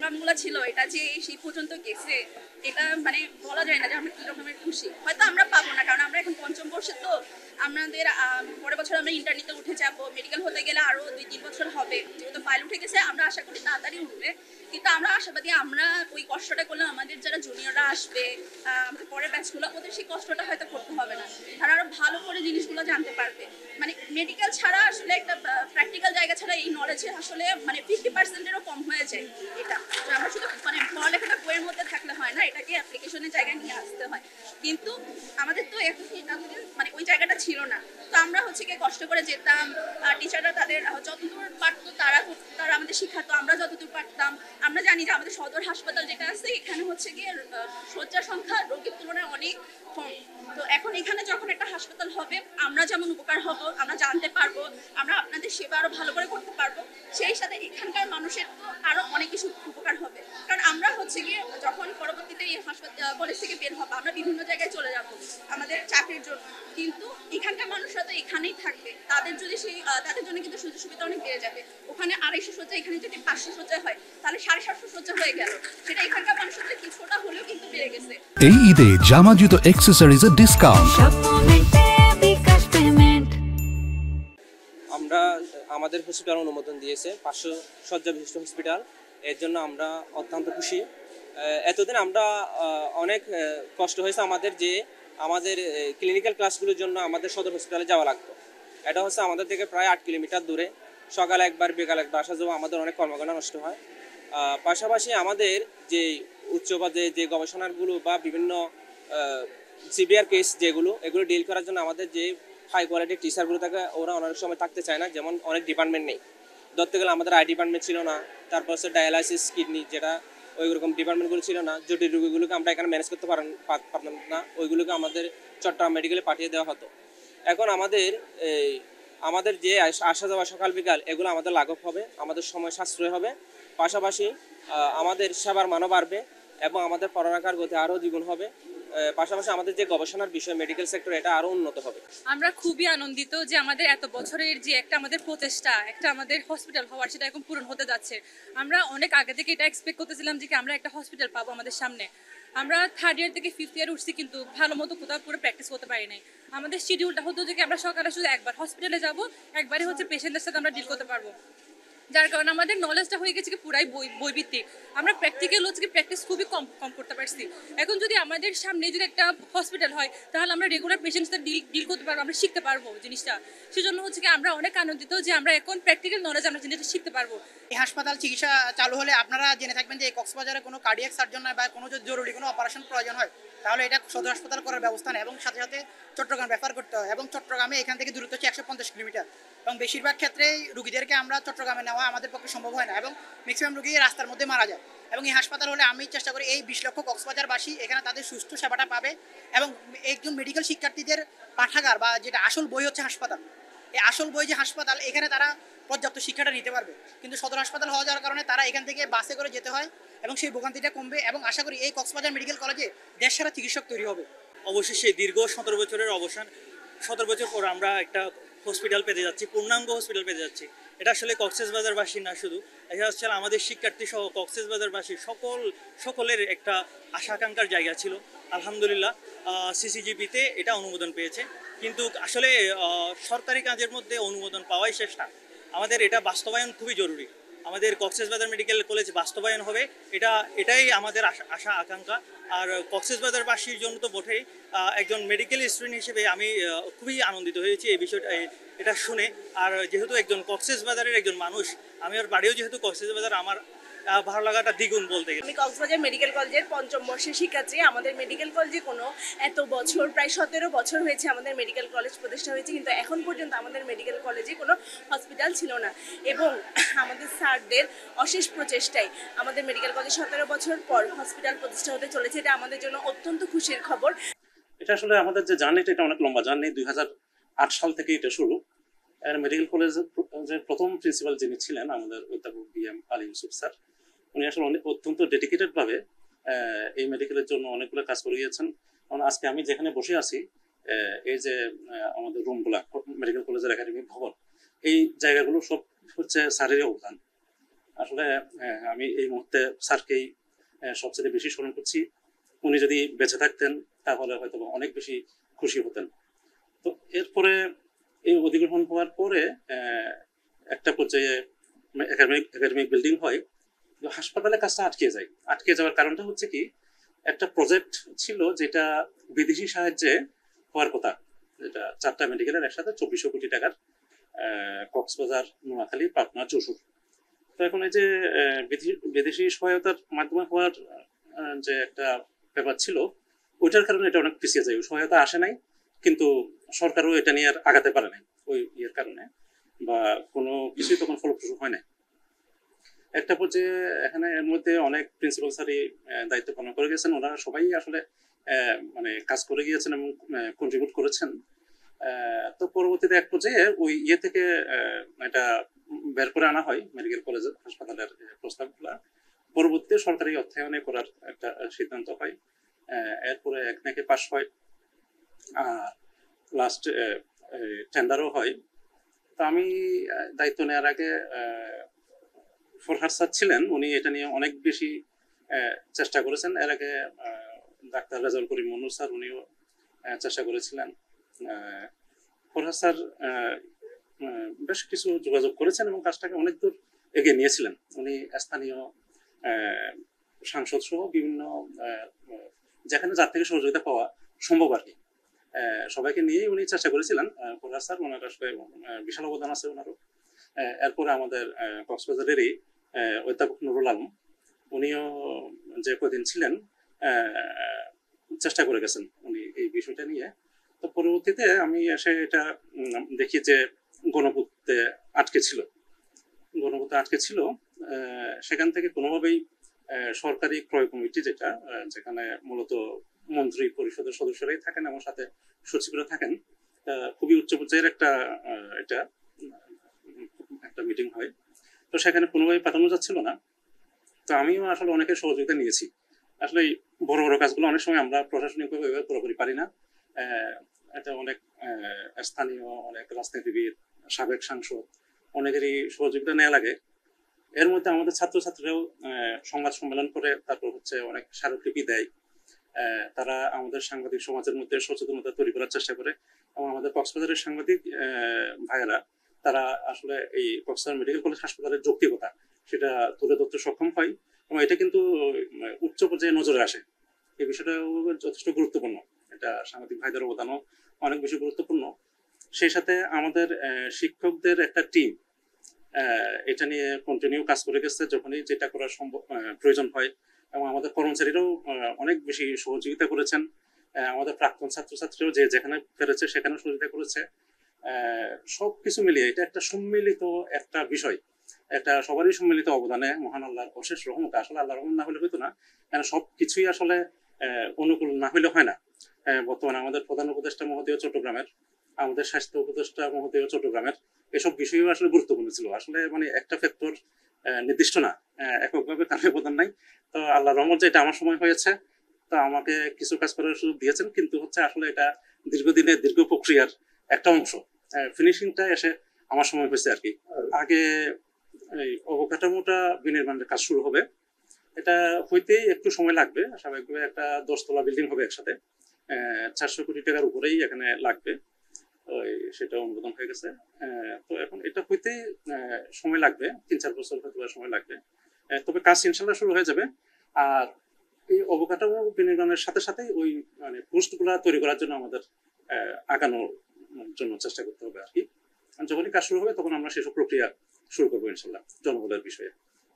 প্রোগ্রামগুলো ছিল এটা যে সেই পর্যন্ত গেছে, এটা মানে বলা যায় না যে আমরা কি রকমের খুশি। হয়তো আমরা পাবো না, কারণ আমরা এখন পঞ্চম বর্ষে, তো আমাদের পরের বছর আমরা ইন্টারনিতে উঠে যাব, মেডিকেল হতে গেলে আরো 2-3 বছর হবে। যেহেতু ফাইল উঠে গেছে, আমরা আশা করি তাড়াতাড়ি উঠবে। কিন্তু আমরা আশাবাদী আমরা ওই কষ্টটা করলে আমাদের যারা জুনিয়ররা আসবে, আমাদের পরের ব্যাচগুলো, ওদের সেই কষ্টটা হয়তো করতে হবে না, তারা আরো ভালো করে জিনিসগুলো জানতে পারবে। মানে মেডিকেল ছাড়া আসলে একটা প্র্যাকটিক্যাল জায়গা ছাড়া এই নলেজে আসলে মানে 50%-এরও কম হয়ে যায়। এটা আমরা শুধু মানে পড়ালেখাটা বইয়ের মধ্যে থাকলে হয় না, এটাকে অ্যাপ্লিকেশনের জায়গায় নিয়ে আসতে হয়। কিন্তু আমাদের তো এতদিন মানে ওই জায়গাটা ছিল না, তো আমরা হচ্ছে গিয়ে কষ্ট করে যেতাম, টিচাররা তাদের যতদূর পারতো তারা আমাদের শিখাতো, আমরা যতদূর পারতাম। আমরা জানি যে আমাদের সদর হাসপাতাল যেটা আছে, এখানে হচ্ছে গিয়ে শয্যা সংখ্যা রোগীর তুলনায় অনেক কম। তো এখন এখানে যখন একটা হাসপাতাল হবে, আমরা যেমন উপকার হব, আমরা জানতে পারবো, আমরা আপনাদের সেবা আরো ভালো করে করতে পারবো, সেই সাথে এখানকার মানুষের তো আরো অনেক কিছু উপকার হবে। কারণ আমরা হচ্ছে গিয়ে যখন পরবর্তীতে এই হাসপাতাল কলেজ থেকে বের হবো, আমরা বিভিন্ন জায়গায় চলে যাব আমাদের চাকরির জন্য, কিন্তু এখানকার মানুষরা তো এখানেই থাকবে, তাদের যদি সেই তাদের জন্য কিন্তু সুযোগ সুবিধা অনেক বেড়ে যাবে। ওখানে 250 শয্যা, এখানে যদি 500 শয্যা হয়, তাহলে 750 শয্যা হয়ে গেল। সেটা এখানকার মানুষদের কিছুটা হলেও কিন্তু বেড়ে গেছে। এই ঈদে জামা জুতো অ্যাক্সেসরিজের ডিসকাউন্ট। আমরা আমাদের হসপিটাল অনুমোদন দিয়েছে 500 শয্যা বিশিষ্ট হসপিটাল, এর জন্য আমরা অত্যন্ত খুশি। এতদিন আমরা অনেক কষ্ট হয়েছে আমাদের, যে আমাদের ক্লিনিক্যাল ক্লাসগুলোর জন্য আমাদের সদর হসপিটালে যাওয়া লাগতো। এটা হচ্ছে আমাদের থেকে প্রায় 8 কিলোমিটার দূরে, সকালে একবার বিকাল একবার আসা যাওয়া, আমাদের অনেক কর্মঘণ্টা নষ্ট হয়। পাশাপাশি আমাদের যে উচ্চ পর্যায়ে যে গবেষণাগুলো বা বিভিন্ন সিভিয়ার কেস যেগুলো, এগুলো ডিল করার জন্য আমাদের যে হাই কোয়ালিটির টিচারগুলো থাকে, ওরা অনেক সময় থাকতে চায় না। যেমন অনেক ডিপার্টমেন্ট নেই, ধরতে গেলে আমাদের আই ডিপার্টমেন্ট ছিল না, তারপর হচ্ছে ডায়ালাইসিস, কিডনি, যেটা ওই রকম ডিপার্টমেন্টগুলো ছিল না। জটিল রোগীগুলোকে আমরা এখানে ম্যানেজ করতে পারতাম না, ওইগুলোকে আমাদের চট্টগ্রাম মেডিকেলে পাঠিয়ে দেওয়া হতো। এখন আমাদের যে আসা যাওয়া সকাল বিকাল, এগুলো আমাদের লাঘব হবে, আমাদের সময় সাশ্রয় হবে, পাশাপাশি আমাদের সেবার মানও বাড়বে এবং আমাদের পড়ালেখার গতি আরও দ্বিগুণ হবে। পাশাপাশি আমাদের যে গবেষণার বিষয় মেডিকেল সেক্টর, এটা আরও উন্নত হবে। আমরা খুবই আনন্দিত যে আমাদের এত বছরের যে একটা আমাদের প্রচেষ্টা, একটা আমাদের হসপিটাল হওয়ার, সেটা এখন পূরণ হতে যাচ্ছে। আমরা অনেক আগে থেকে এটা এক্সপেক্ট করতেছিলাম যে আমরা একটা হসপিটাল পাবো আমাদের সামনে। আমরা 3rd ইয়ার থেকে 5th ইয়ার উঠছি, কিন্তু ভালো মতো কোথাও পুরো প্র্যাকটিস করতে পারি নাই। আমাদের শিডিউলটা হতো যে আমরা সকালে শুধু একবার হসপিটালে যাব, একবারই হচ্ছে পেশেন্টদের সাথে আমরা ডিল করতে পারবো, যার কারণে আমাদের নলেজটা হয়ে গেছে কি পুরাই বইভিত্তিক। আমরা প্র্যাকটিক্যাল হচ্ছে কি প্র্যাকটিস খুবই কম করতে পারছি। এখন যদি আমাদের সামনে যদি একটা হসপিটাল হয়, তাহলে আমরা রেগুলার পেশেন্টস সাথে ডিল করতে পারবো, আমরা শিখতে পারবো জিনিসটা। সেজন্য হচ্ছে কি আমরা অনেক আনন্দিত যে আমরা এখন প্র্যাকটিক্যাল নলেজ আমরা জিনিসটা শিখতে পারবো। এই হাসপাতাল চিকিৎসা চালু হলে আপনারা জেনে থাকবেন যে কক্সবাজারে কোনো কার্ডিয়াক সার্জন বা কোনো যদি জরুরি কোনো অপারেশন প্রয়োজন হয়, তাহলে এটা সদর হাসপাতাল করার ব্যবস্থা নেই এবং সাথে সাথে চট্টগ্রাম রেফার করতে হয়। এবং চট্টগ্রামে এখান থেকে দূরত্ব হচ্ছে 150 কিলোমিটার, এবং বেশিরভাগ ক্ষেত্রেই রুগীদেরকে আমরা চট্টগ্রামে নেওয়া আমাদের পক্ষে সম্ভব হয় না, এবং ম্যাক্সিমাম রুগী রাস্তার মধ্যে মারা যায়। এবং এই হাসপাতাল হলে আমি চেষ্টা করি এই 20 লক্ষ কক্সবাজারবাসী এখানে তাদের সুস্থ সেবাটা পাবে, এবং একজন মেডিকেল শিক্ষার্থীদের পাঠাগার বা যেটা আসল বই হচ্ছে হাসপাতাল, এই আসল বই যে হাসপাতাল, এখানে তারা পর্যাপ্ত শিক্ষাটা নিতে পারবে। কিন্তু সদর হাসপাতাল হওয়া যাওয়ার কারণে তারা এখান থেকে বাসে করে যেতে হয়, এবং সেই ভোগান্তিটা কমবে। এবং আশা করি এই কক্সবাজার মেডিকেল কলেজে দেশসেরা চিকিৎসক তৈরি হবে। অবশেষে দীর্ঘ 17 বছরের অবসান, 17 বছর পর আমরা একটা হসপিটাল পেতে যাচ্ছি, পূর্ণাঙ্গ হসপিটাল পেতে যাচ্ছি। এটা আসলে কক্সবাজারবাসী না শুধু, এটা হচ্ছে আমাদের শিক্ষার্থী সহ কক্সবাজারবাসী সকলের একটা আশা আকাঙ্ক্ষার জায়গা ছিল। আলহামদুলিল্লাহ সিসিজিপিতে এটা অনুমোদন পেয়েছে। কিন্তু আসলে সরকারি কাজের মধ্যে অনুমোদন পাওয়াই শেষ না, আমাদের এটা বাস্তবায়ন খুবই জরুরি। আমাদের কক্সবাজার মেডিকেল কলেজ বাস্তবায়ন হবে, এটাই আমাদের আশা আকাঙ্ক্ষা। আর কক্সবাজারবাসীর জন্য তো বটেই, একজন মেডিকেল স্টুডেন্ট হিসেবে আমি খুবই আনন্দিত হয়েছি এই বিষয়টা এটা শুনে। আর যেহেতু একজন কক্সবাজারের একজন মানুষ, আমি ওর বাড়িও যেহেতু কক্সবাজার, আমার ভালো লাগাটা দ্বিগুণ বলতে গেলে। আমি কক্সবাজার মেডিকেল কলেজের 5ম বর্ষের শিক্ষার্থী। আমাদের মেডিকেল কলেজে কোনো এত বছর, প্রায় 17 বছর হয়েছে আমাদের মেডিকেল কলেজ প্রতিষ্ঠা হয়েছে, কিন্তু এখন পর্যন্ত আমাদের মেডিকেল কলেজে কোনো হসপিটাল ছিল না। এবং আমাদের স্যারদের অশেষ প্রচেষ্টায় আমাদের মেডিকেল কলেজে 17 বছর পর হসপিটাল প্রতিষ্ঠা হতে চলেছে। এটা আমাদের জন্য অত্যন্ত খুশির খবর। এটা আসলে আমাদের যে জার্নিটা, এটা অনেক লম্বা জার্নি। 2008 সাল থেকে এটা শুরু। মেডিকেল কলেজের প্রথম প্রিন্সিপাল যিনি ছিলেন আমাদের অধ্যাপক BM আলী ইউসুফ স্যার, উনি আসলে অত্যন্ত ডেডিকেটেড ভাবে এই মেডিকেলের জন্য অনেকগুলো কাজ করে গিয়েছেন। কারণ আজকে আমি যেখানে বসে আছি, এই যে আমাদের রুমগুলা, মেডিকেল কলেজের একাডেমিক ভবন, এই জায়গাগুলো সব হচ্ছে স্যারেরই অবদান। আসলে আমি এই মুহূর্তে স্যারকেই সবচেয়ে বেশি স্মরণ করছি। উনি যদি বেঁচে থাকতেন তাহলে হয়তো অনেক বেশি খুশি হতেন। তো এরপরে এই অধিগ্রহণ হওয়ার পরে একটা পর্যায়ে একাডেমিক বিল্ডিং হয়, হাসপাতালে কাজটা আটকে যাওয়ার কারণটা হচ্ছে কি, একটা প্রজেক্ট ছিল যেটা বিদেশি সাহায্যে হওয়ার কথা, যেটা 4টা মেডিকেলের একসাথে 2400 কোটি টাকার, কক্সবাজার, নোয়াখালী, পাবনা, যশোর। তো এখন এই যে বিদেশি সহায়তার মাধ্যমে হওয়ার যে একটা ব্যাপার ছিল, ওইটার কারণে এটা অনেক পিছিয়ে যায়। সহায়তা আসে নাই, কিন্তু সরকারও এটা নিয়ে আর আগাতে পারে নাই ওই ইয়ের কারণে, বা কোনো কিছুই তখন ফলপ্রসূ হয় নাই। একটা পর্যায়ে এখানে এর মধ্যে অনেক প্রিন্সিপাল স্যারই দায়িত্ব পালন করে গেছেন। ওনারা সবাই আসলে মানে কাজ করে গিয়েছেন এবং কন্ট্রিবিউট করেছেন। তো পরবর্তীতে এক পর্যায়ে ওই ইয়ে থেকে এটা বের করে আনা হয়, মেডিকেল কলেজের হাসপাতালের প্রস্তাবগুলা পরবর্তীতে সরকারি অর্থায়নে করার একটা সিদ্ধান্ত হয়। এরপরে এক নাকি পাস হয়, আর লাস্ট টেন্ডারও হয়। তো আমি দায়িত্ব নেওয়ার আগে ফরহাদ স্যার ছিলেন, উনি এটা নিয়ে অনেক বেশি চেষ্টা করেছেন। এর আগে ডাক্তার রেজাউল করিম মন্নুর স্যার, উনিও চেষ্টা করেছিলেন। ফরহাদ স্যার বেশ কিছু যোগাযোগ করেছেন এবং কাজটাকে অনেক দূর এগিয়ে নিয়েছিলেন। উনি স্থানীয় সাংসদ সহ বিভিন্ন যেখানে যার থেকে সহযোগিতা পাওয়া সম্ভব আর কি, সবাইকে নিয়েই উনি চেষ্টা করেছিলেন। ফরহাদ স্যার, ওনার আসলে বিশাল অবদান আছে ওনারও। এরপরে আমাদের কক্সবাজারেরই অধ্যাপক নুরুল আলম, উনিও যে কদিন ছিলেন চেষ্টা করে গেছেন উনি এই বিষয়টা নিয়ে। তো পরবর্তীতে আমি এসে এটা দেখি যে গণপূর্তে আটকে ছিল। সেখান থেকে কোনোভাবেই সরকারি ক্রয় কমিটি, যেখানে মূলত মন্ত্রী পরিষদের সদস্যরাই থাকেন এবং সাথে সচিবরা থাকেন, খুবই উচ্চ পর্যায়ের একটা মিটিং হয়। তো সেখানে কোনোভাবেই পাঠানো যাচ্ছিল না। তো আমিও আসলে অনেকের সহযোগিতা নিয়েছি। আসলে বড় বড় কাজগুলো অনেক সময় আমরা প্রশাসনিকভাবে পুরোপুরি পারি না। এটা অনেক স্থানীয় অনেক রাজনীতিবিদ, সাবেক সাংসদ, অনেকেরই সহযোগিতা নেওয়া লাগে। এর মধ্যে আমাদের ছাত্রছাত্রীরাও সংবাদ সম্মেলন করে, তারপর হচ্ছে অনেক স্মারকলিপি দেয়। তারা আমাদের সাংবাদিক সমাজের মধ্যে সচেতনতা তৈরি করার চেষ্টা করে, এবং আমাদের কক্সবাজারের সাংবাদিক ভাইয়েরা তারা আসলে এই কক্সবাজার মেডিকেল কলেজ হাসপাতালের যৌক্তিকতা সেটা তুলে ধরতে সক্ষম হয়, এবং এটা কিন্তু উচ্চ পর্যায়ে নজরে আসে। এই বিষয়টা যথেষ্ট গুরুত্বপূর্ণ। এটা সাংবাদিক ভাইদের অবদানও অনেক বেশি গুরুত্বপূর্ণ। সেই সাথে আমাদের শিক্ষকদের একটা টিম এটা নিয়ে কন্টিনিউ কাজ করে গেছে যখনই যেটা করার প্রয়োজন হয়, এবং আমাদের কর্মচারীরাও অনেক বেশি সহযোগিতা করেছেন। আমাদের প্রাক্তন ছাত্রছাত্রীরাও যেখানে পেরেছে সেখানে সহযোগিতা করেছে। সবকিছু মিলিয়ে এটা একটা সম্মিলিত একটা বিষয়, একটা সবারই সম্মিলিত অবদানে মহান আল্লাহর অশেষ রহমত। আসলে আল্লাহর রহমত না হলে হইতো না, কারণ সবকিছুই আসলে অনুকূল না হইলে হয় না। বর্তমানে আমাদের প্রধান উপদেষ্টা মহোদয় চট্টগ্রামের, আমাদের স্বাস্থ্য উপদেষ্টা মহোদয় চট্টগ্রামের, এসব বিষয়ও আসলে গুরুত্বপূর্ণ ছিল। আসলে মানে একটা ফ্যাক্টর নির্দিষ্ট না, এককভাবে তার অবদান নাই। তো আল্লাহর রহমত যে এটা আমার সময় হয়েছে, তো আমাকে কিছু কাজ করার সুযোগ দিয়েছেন, কিন্তু হচ্ছে আসলে এটা দীর্ঘদিনের দীর্ঘ প্রক্রিয়ার একটা অংশ। ফিনিশিংটা এসে আমার সময় হয়েছে আর কি। আগে এই অবকাঠামোটা বিনির্মাণের কাজ শুরু হবে, এটা হইতেই একটু সময় লাগবে। স্বাভাবিকভাবে একটা 10 তলা বিল্ডিং হবে একসাথে, 400 কোটি টাকার উপরেই এখানে লাগবে। সেটা অনুমোদন হয়ে গেছে। তো এখন এটা হইতে সময় লাগবে, 3-4 বছর হয়তো সময় লাগবে, তবে কাজ ইনশাল্লাহ শুরু হয়ে যাবে। আর এই অবকাঠামো বিনির্মাণের সাথে সাথে ওই মানে পোস্টগুলা তৈরি করার জন্য আমাদের আগানোর জন্য চেষ্টা করতে হবে আর কি। যখনই কাজ শুরু হবে তখন আমরা সেসব প্রক্রিয়া শুরু করবো ইনশাল্লাহ জনবলের বিষয়ে।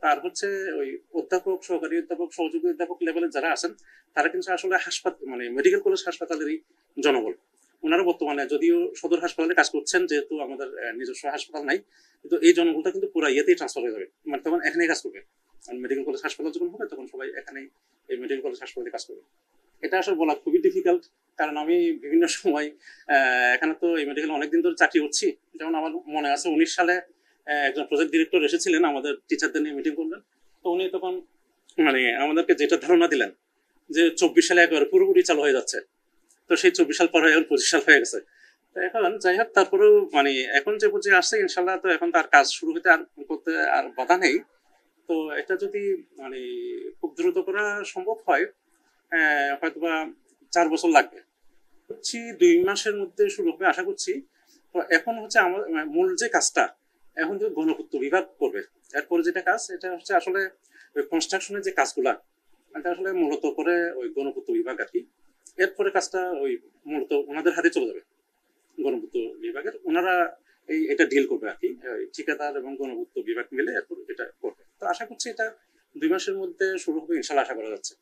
আর হচ্ছে ওই অধ্যাপক, সহকারী অধ্যাপক, সহযোগী অধ্যাপক লেভেলের যারা আছেন তারা কিন্তু আসলে মানে মেডিকেল কলেজ হাসপাতালেরই জনবল। ওনারা বর্তমানে যদিও সদর হাসপাতালে কাজ করছেন, যেহেতু আমাদের নিজস্ব হাসপাতাল নাই, কিন্তু এই জনবলটা কিন্তু পুরো ইয়েতেই ট্রান্সফার হয়ে যাবে, মানে তখন এখানেই কাজ করবে। মেডিকেল কলেজ হাসপাতাল যখন হবে তখন সবাই এখানেই এই মেডিকেল কলেজ হাসপাতালে কাজ করবে। এটা আসলে বলা খুবই ডিফিকাল্ট, কারণ আমি বিভিন্ন সময় এখানে তো এই মেডিকেল অনেকদিন ধরে চাকরি করছি। যেমন আমার মনে আছে 19 সালে একজন প্রজেক্ট ডিরেক্টর এসেছিলেন, আমাদের টিচারদের নিয়ে মিটিং করলেন। তো উনি তখন মানে আমাদেরকে যেটা ধারণা দিলেন যে 24 সালে একেবারে পুরোপুরি চালু হয়ে যাচ্ছে। তো তো সেই 24 সাল পর হয়ে এখন 25 সাল হয়ে গেছে। তো এখন যাই হোক, তারপরেও মানে এখন যে পর্যায়ে আসছে ইনশাল্লাহ, তো এখন তার কাজ শুরু হতে আর করতে আর বাধা নেই। তো এটা যদি মানে খুব দ্রুত করা সম্ভব হয়, হয়তোবা 4 বছর লাগবে, 2 মাসের মধ্যে শুরু হবে আশা করছি। তো এখন হচ্ছে আমার মূল যে কাজটা এখন যে গণপূর্ত বিভাগ করবে, এরপরে যেটা কাজ এটা হচ্ছে আসলে ওই কনস্ট্রাকশনের যে কাজগুলা, এটা আসলে মূলত করে ওই গণপূর্ত বিভাগ আর কি। এরপরে কাজটা ওই মূলত ওনাদের হাতে চলে যাবে, গণপূর্ত বিভাগের ওনারা এটা ডিল করবে আর কি, ঠিকাদার এবং গণপূর্ত বিভাগ মিলে এরপর এটা করবে। তো আশা করছি এটা 2 মাসের মধ্যে শুরু হবে ইনশাল্লাহ, আশা করা যাচ্ছে।